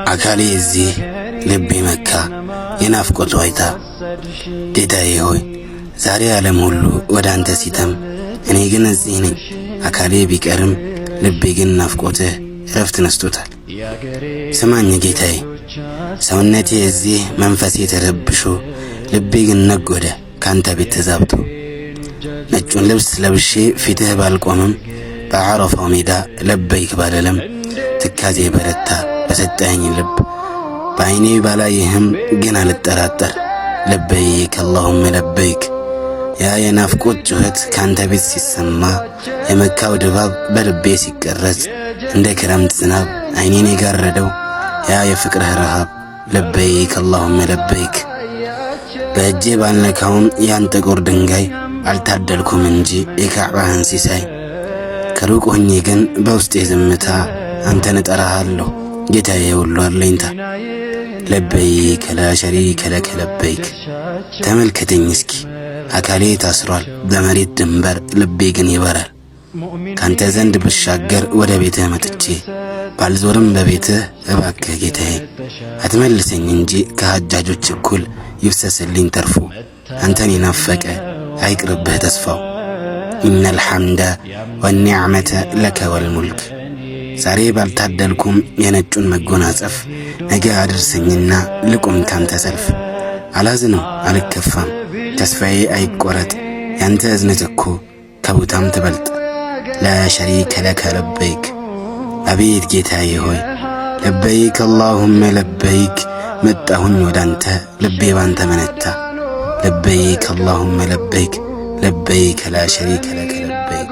አካሌ እዚህ ልቤ መካ የናፍቆት ዋይታ ጌታዬ ሆይ ዛሬ ዓለም ሁሉ ወደ አንተ ሲተም እኔ ግን እዚህ ነኝ አካሌ ቢቀርም ልቤ ግን ናፍቆትህ ረፍት ነስቶታል ስማኝ ጌታዬ ሰውነቴ እዚህ መንፈሴ ተረብሾ ልቤ ግን ነጎደ ካንተ ቤት ተዛብቶ ነጩን ልብስ ለብሼ ፊትህ ባልቆምም በዓረፋው ሜዳ ለበይክ ባለለም ትካዜ በረታ በሰጠኸኝ ልብ በዓይኔ ባላይህም ግን አልጠራጠር ለበይክ اللهم ለበይክ ያ የናፍቆት ጩኸት ካንተ ቤት ሲሰማ የመካው ድባብ በልቤ ሲቀረጽ እንደ ክረምት ዝናብ ዓይኔን የጋረደው ያ የፍቅርህ ረሃብ ለበይክ اللهم ለበይክ በእጄ ባልነካውም ያን ጥቁር ድንጋይ አልታደልኩም እንጂ የካዕባህን ሲሳይ ከሩቅ ሆኜ ግን በውስጤ ዝምታ አንተን እጠራሃለሁ ጌታዬ ሁሉ አለኝታ ለበይክ ላ ሸሪከ ለከ ለበይክ ተመልከተኝ እስኪ አካሌ ታስሯል በመሬት ድንበር ልቤ ግን ይበራል ካንተ ዘንድ ብሻገር ወደ ቤትህ መጥቼ ባልዞርም በቤትህ እባክህ ጌታዬ አትመልሰኝ እንጂ ከሐጃጆች እኩል ይፍሰስልኝ ተርፎ አንተን ይናፈቀ አይቅርብህ ተስፋው إن الحمد والنعمة لك والملك ዛሬ ባልታደልኩም የነጩን መጎናጸፍ ነገ አድርሰኝና ልቁም ካንተ ሰልፍ አላዝንም አልከፋም ተስፋዬ አይቆረጥ ያንተ እዝነት እኮ ከቦታም ትበልጥ لا شريك لك لبيك አቤት ጌታዬ ሆይ ለበይክ اللهم ለበይክ መጣሁኝ ወዳንተ ልቤ ባንተ መነታ ለበይክ اللهم ለበይክ لبيك لا شريك لك لبيك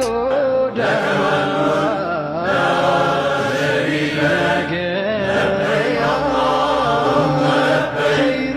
لبيك اللهم لبيك